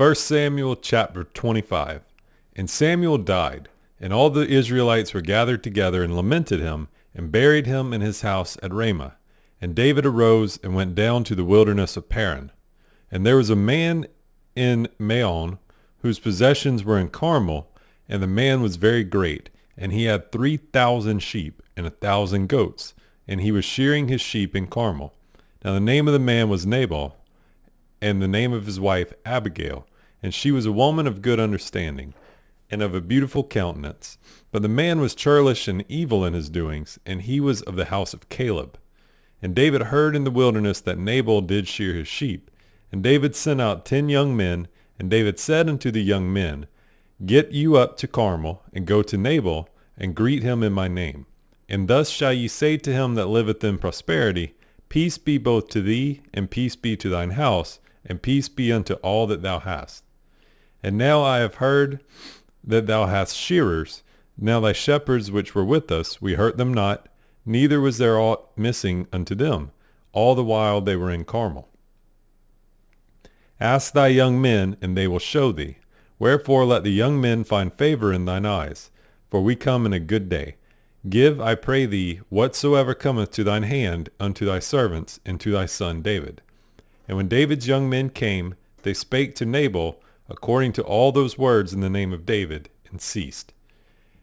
1 Samuel chapter 25. And Samuel died, and all the Israelites were gathered together and lamented him, and buried him in his house at Ramah. And David arose and went down to the wilderness of Paran. And there was a man in Maon, whose possessions were in Carmel, and the man was very great, and he had 3,000 sheep and 1,000 goats, and he was shearing his sheep in Carmel. Now the name of the man was Nabal, and the name of his wife Abigail, and she was a woman of good understanding, and of a beautiful countenance. But the man was churlish and evil in his doings, and he was of the house of Caleb. And David heard in the wilderness that Nabal did shear his sheep. And David sent out 10 young men, and David said unto the young men, Get you up to Carmel, and go to Nabal, and greet him in my name. And thus shall ye say to him that liveth in prosperity, Peace be both to thee, and peace be to thine house, and peace be unto all that thou hast. And now I have heard that thou hast shearers. Now thy shepherds which were with us, we hurt them not, neither was there aught missing unto them, all the while they were in Carmel. Ask thy young men, and they will show thee. Wherefore let the young men find favor in thine eyes, for we come in a good day. Give, I pray thee, whatsoever cometh to thine hand unto thy servants and to thy son David. And when David's young men came, they spake to Nabal according to all those words in the name of David, and ceased.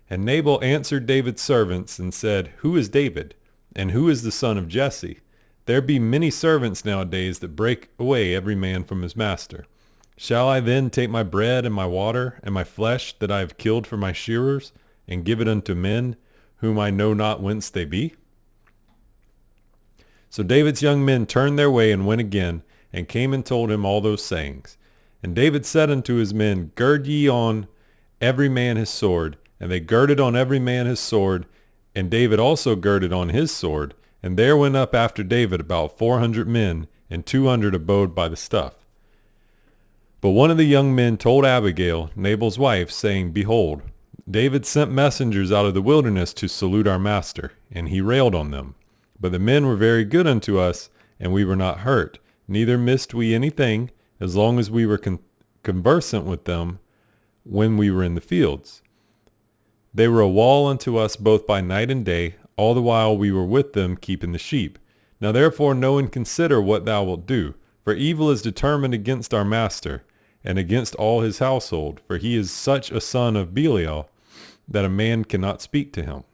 And Nabal answered David's servants and said, Who is David? And who is the son of Jesse? There be many servants nowadays that break away every man from his master. Shall I then take my bread and my water and my flesh that I have killed for my shearers, and give it unto men whom I know not whence they be? So David's young men turned their way and went again, and came and told him all those sayings. And David said unto his men, Gird ye on every man his sword. And they girded on every man his sword, and David also girded on his sword. And there went up after David about 400 men, and 200 abode by the stuff. But one of the young men told Abigail, Nabal's wife, saying, Behold, David sent messengers out of the wilderness to salute our master, and he railed on them. But the men were very good unto us, and we were not hurt, neither missed we anything, as long as we were conversant with them when we were in the fields. They were a wall unto us both by night and day, all the while we were with them keeping the sheep. Now therefore know and consider what thou wilt do, for evil is determined against our master, and against all his household, for he is such a son of Belial, that a man cannot speak to him.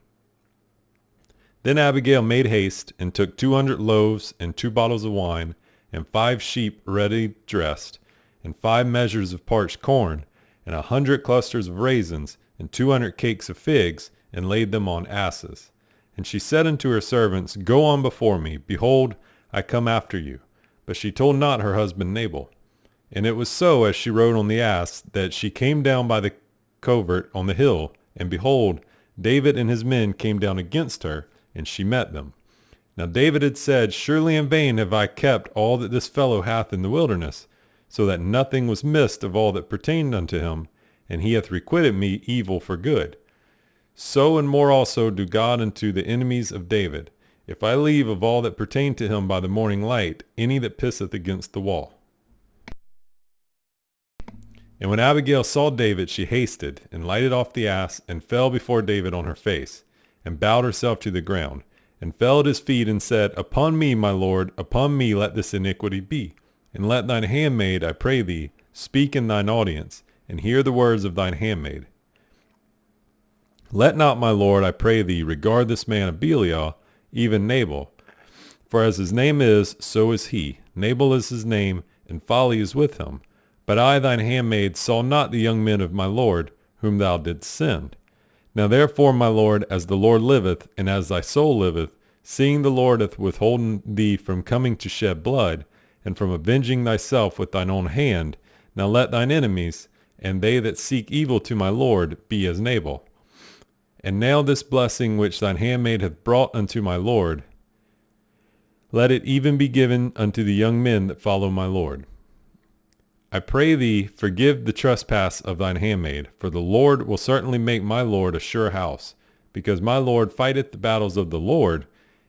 Then Abigail made haste, and took 200 loaves, and 2 bottles of wine, and 5 sheep ready dressed, and 5 measures of parched corn, and 100 clusters of raisins, and 200 cakes of figs, and laid them on asses. And she said unto her servants, Go on before me, behold, I come after you. But she told not her husband Nabal. And it was so, as she rode on the ass, that she came down by the covert on the hill, and behold, David and his men came down against her, and she met them. Now David had said, Surely in vain have I kept all that this fellow hath in the wilderness, so that nothing was missed of all that pertained unto him, and he hath requited me evil for good. So and more also do God unto the enemies of David, if I leave of all that pertain to him by the morning light any that pisseth against the wall. And when Abigail saw David, she hasted, and lighted off the ass, and fell before David on her face, and bowed herself to the ground, and fell at his feet, and said, Upon me, my lord, upon me let this iniquity be. And let thine handmaid, I pray thee, speak in thine audience, and hear the words of thine handmaid. Let not, my lord, I pray thee, regard this man of Belial, even Nabal. For as his name is, so is he. Nabal is his name, and folly is with him. But I, thine handmaid, saw not the young men of my lord, whom thou didst send. Now therefore, my lord, as the Lord liveth, and as thy soul liveth, seeing the Lord hath withholden thee from coming to shed blood, and from avenging thyself with thine own hand, now let thine enemies, and they that seek evil to my lord, be as Nabal. And now this blessing which thine handmaid hath brought unto my lord, let it even be given unto the young men that follow my lord. I pray thee, forgive the trespass of thine handmaid, for the Lord will certainly make my lord a sure house, because my lord fighteth the battles of the Lord,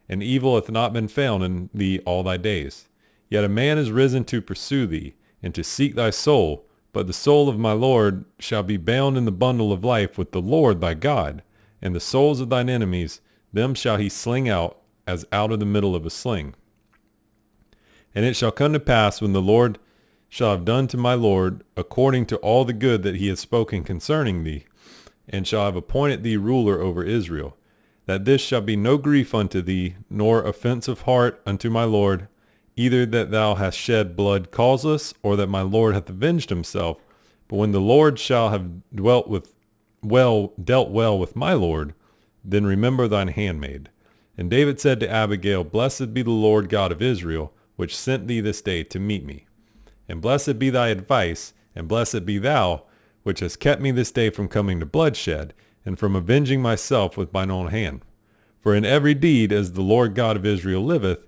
and evil hath not been found in thee all thy days. Yet a man is risen to pursue thee, and to seek thy soul, But the soul of my Lord shall be bound in the bundle of life with the Lord thy God, and the souls of thine enemies, them shall he sling out as out of the middle of a sling. And it shall come to pass when the Lord shall have done to my Lord according to all the good that he has spoken concerning thee, and shall have appointed thee ruler over Israel, that this shall be no grief unto thee, nor offense of heart unto my Lord, either that thou hast shed blood causeless, or that my Lord hath avenged himself. But when the Lord shall have dealt well with my Lord, then remember thine handmaid. And David said to Abigail, Blessed be the Lord God of Israel, which sent thee this day to meet me. And blessed be thy advice, and blessed be thou, which hast kept me this day from coming to bloodshed, and from avenging myself with mine own hand. For in every deed, as the Lord God of Israel liveth,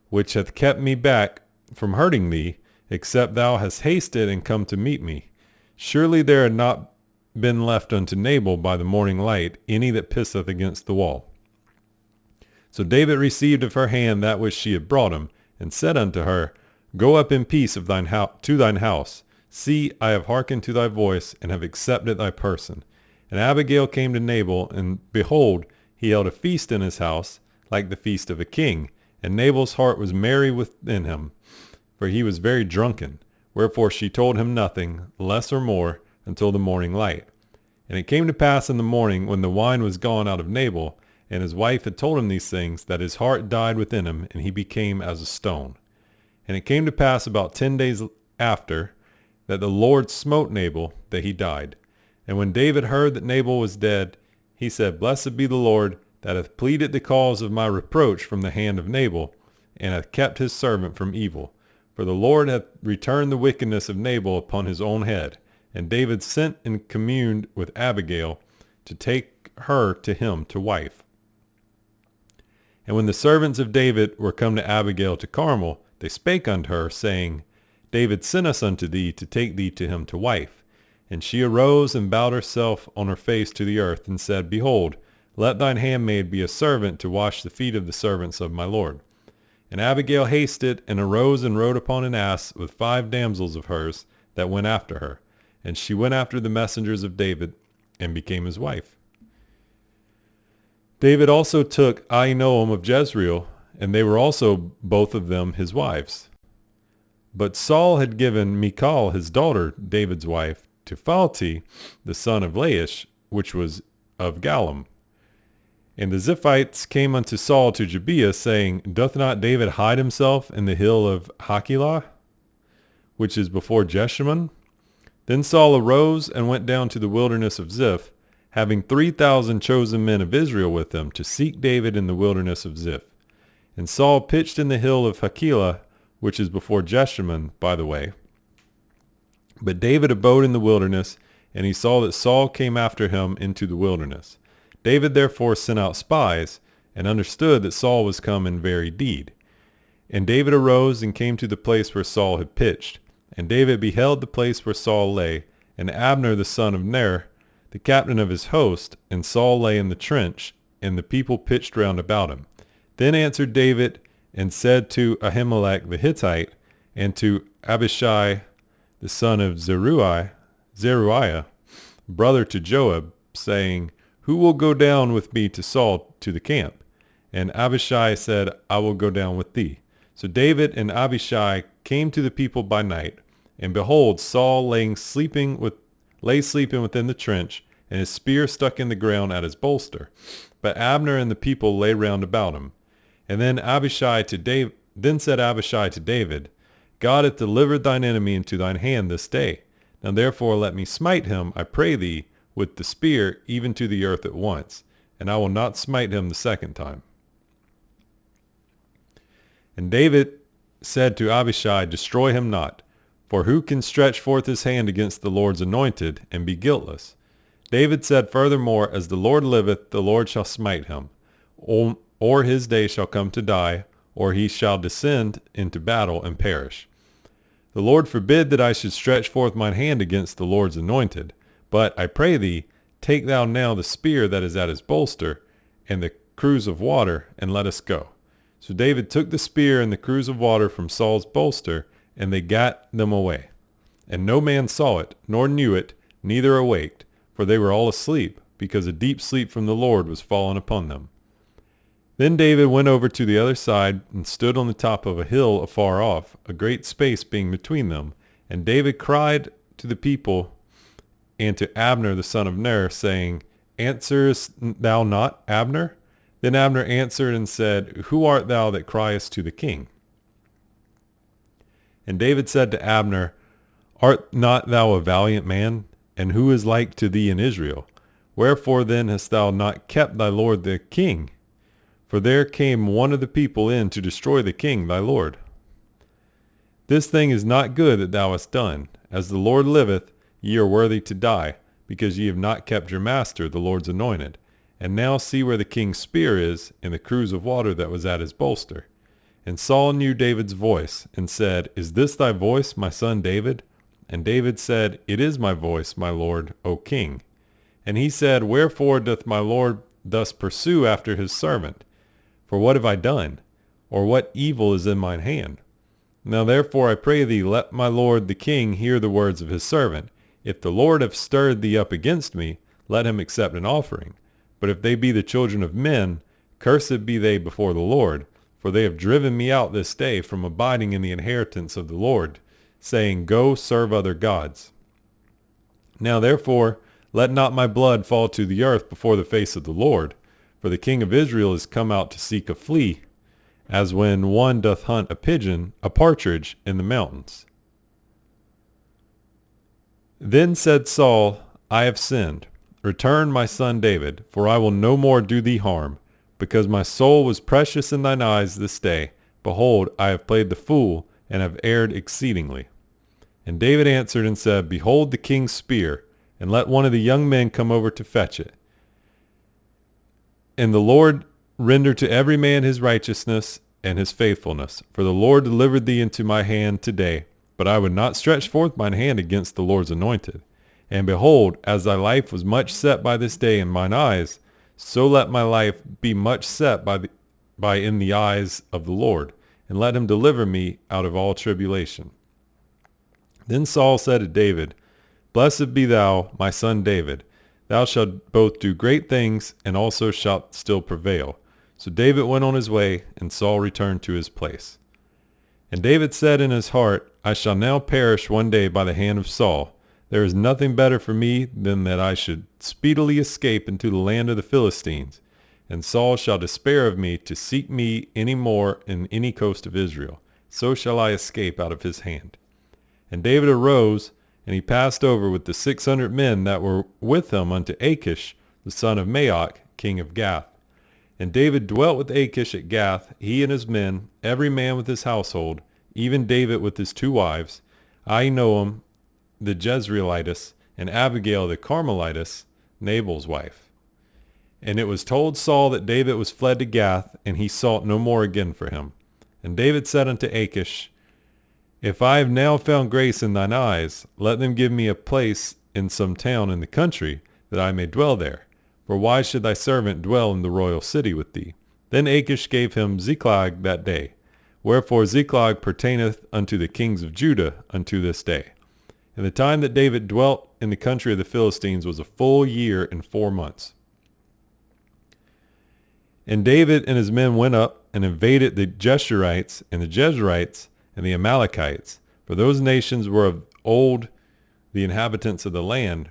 which hath kept me back from hurting thee, except thou hast hasted and come to meet me, surely there had not been left unto Nabal by the morning light any that pisseth against the wall. So David received of her hand that which she had brought him, and said unto her, Go up in peace of to thine house. See, I have hearkened to thy voice, and have accepted thy person. And Abigail came to Nabal, and behold, he held a feast in his house, like the feast of a king. And Nabal's heart was merry within him, for he was very drunken. Wherefore she told him nothing, less or more, until the morning light. And it came to pass in the morning, when the wine was gone out of Nabal, and his wife had told him these things, that his heart died within him, and he became as a stone. And it came to pass about 10 days after, that the Lord smote Nabal, that he died. And when David heard that Nabal was dead, he said, Blessed be the Lord, that hath pleaded the cause of my reproach from the hand of Nabal, and hath kept his servant from evil. For the Lord hath returned the wickedness of Nabal upon his own head. And David sent and communed with Abigail to take her to him to wife. And when the servants of David were come to Abigail to Carmel, they spake unto her, saying, David sent us unto thee to take thee to him to wife. And she arose and bowed herself on her face to the earth, and said, Behold, let thine handmaid be a servant to wash the feet of the servants of my Lord. And Abigail hasted, and arose and rode upon an ass with 5 damsels of hers that went after her. And she went after the messengers of David, and became his wife. David also took Ahinoam of Jezreel, and they were also both of them his wives. But Saul had given Michal his daughter, David's wife, to Phalti, the son of Laish, which was of Gallim. And the Ziphites came unto Saul to Gibeah, saying, Doth not David hide himself in the hill of Hachilah, which is before Jeshimon? Then Saul arose and went down to the wilderness of Ziph, having 3,000 chosen men of Israel with him, to seek David in the wilderness of Ziph. And Saul pitched in the hill of Hachilah, which is before Jeshimon, by the way. But David abode in the wilderness, and he saw that Saul came after him into the wilderness. David therefore sent out spies, and understood that Saul was come in very deed. And David arose and came to the place where Saul had pitched. And David beheld the place where Saul lay, and Abner the son of Ner, the captain of his host, and Saul lay in the trench, and the people pitched round about him. Then answered David, and said to Ahimelech the Hittite, and to Abishai the son of Zeruiah, brother to Joab, saying, Who will go down with me to Saul to the camp? And Abishai said, I will go down with thee. So David and Abishai came to the people by night, and behold, Saul lay sleeping within the trench, and his spear stuck in the ground at his bolster. But Abner and the people lay round about him. And then said Abishai to David, God hath delivered thine enemy into thine hand this day. Now therefore let me smite him, I pray thee, with the spear even to the earth at once, and I will not smite him the second time. And David said to Abishai, Destroy him not, for who can stretch forth his hand against the Lord's anointed, and be guiltless? David said furthermore, As the Lord liveth, the Lord shall smite him, or his day shall come to die, or he shall descend into battle and perish. The Lord forbid that I should stretch forth mine hand against the Lord's anointed. But I pray thee, take thou now the spear that is at his bolster, and the cruse of water, and let us go. So David took the spear and the cruse of water from Saul's bolster, and they gat them away. And no man saw it, nor knew it, neither awaked, for they were all asleep, because a deep sleep from the Lord was fallen upon them. Then David went over to the other side and stood on the top of a hill afar off, a great space being between them. And David cried to the people and to Abner the son of Ner, saying, Answerest thou not, Abner? Then Abner answered and said, Who art thou that criest to the king? And David said to Abner, Art not thou a valiant man? And who is like to thee in Israel? Wherefore then hast thou not kept thy lord the king? For there came one of the people in to destroy the king thy lord. This thing is not good that thou hast done. As the Lord liveth, ye are worthy to die, because ye have not kept your master, the Lord's anointed. And now see where the king's spear is, in the cruse of water that was at his bolster. And Saul knew David's voice, and said, Is this thy voice, my son David? And David said, It is my voice, my lord, O king. And he said, Wherefore doth my lord thus pursue after his servant? For what have I done? Or what evil is in mine hand? Now therefore I pray thee, let my lord the king hear the words of his servant. If the Lord have stirred thee up against me, let him accept an offering. But if they be the children of men, cursed be they before the Lord, for they have driven me out this day from abiding in the inheritance of the Lord, saying, Go serve other gods. Now therefore, let not my blood fall to the earth before the face of the Lord, for the king of Israel is come out to seek a flea, as when one doth hunt a partridge in the mountains. Then said Saul, I have sinned. Return, my son David, for I will no more do thee harm, because my soul was precious in thine eyes this day. Behold, I have played the fool, and have erred exceedingly. And David answered and said, Behold the king's spear, and let one of the young men come over to fetch it. And the Lord render to every man his righteousness and his faithfulness. For the Lord delivered thee into my hand today, but I would not stretch forth mine hand against the Lord's anointed. And behold, as thy life was much set by this day in mine eyes, so let my life be much set by in the eyes of the Lord, and let him deliver me out of all tribulation. Then Saul said to David, Blessed be thou, my son David. Thou shalt both do great things, and also shalt still prevail. So David went on his way, and Saul returned to his place. And David said in his heart, I shall now perish one day by the hand of Saul. There is nothing better for me than that I should speedily escape into the land of the Philistines, and Saul shall despair of me to seek me any more in any coast of Israel. So shall I escape out of his hand. And David arose, and he passed over with the 600 men that were with him unto Achish, the son of Maoch, king of Gath. And David dwelt with Achish at Gath, he and his men, every man with his household, even David with his 2 wives, Ahinoam the Jezreelitess, and Abigail the Carmelitess, Nabal's wife. And it was told Saul that David was fled to Gath, and he sought no more again for him. And David said unto Achish, If I have now found grace in thine eyes, let them give me a place in some town in the country, that I may dwell there. For why should thy servant dwell in the royal city with thee? Then Achish gave him Ziklag that day. Wherefore Ziklag pertaineth unto the kings of Judah unto this day. And the time that David dwelt in the country of the Philistines was a full year and 4 months. And David and his men went up and invaded the Geshurites and the Jezreelites and the Amalekites, for those nations were of old the inhabitants of the land,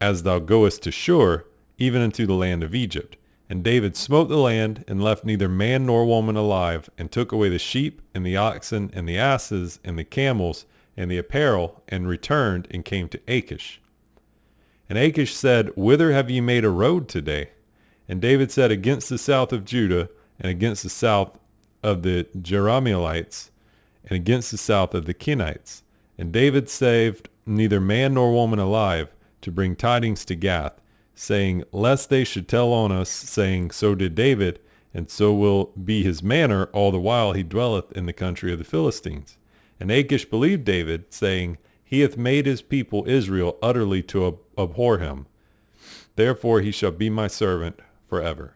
as thou goest to Shur, even unto the land of Egypt. And David smote the land, and left neither man nor woman alive, and took away the sheep, and the oxen, and the asses, and the camels, and the apparel, and returned, and came to Achish. And Achish said, Whither have ye made a road today? And David said, Against the south of Judah, and against the south of the Jerahmeelites, and against the south of the Kenites. And David saved neither man nor woman alive, to bring tidings to Gath, saying, Lest they should tell on us, saying, So did David, and so will be his manner all the while he dwelleth in the country of the Philistines. And Achish believed David, saying, He hath made his people Israel utterly to abhor him. Therefore he shall be my servant forever.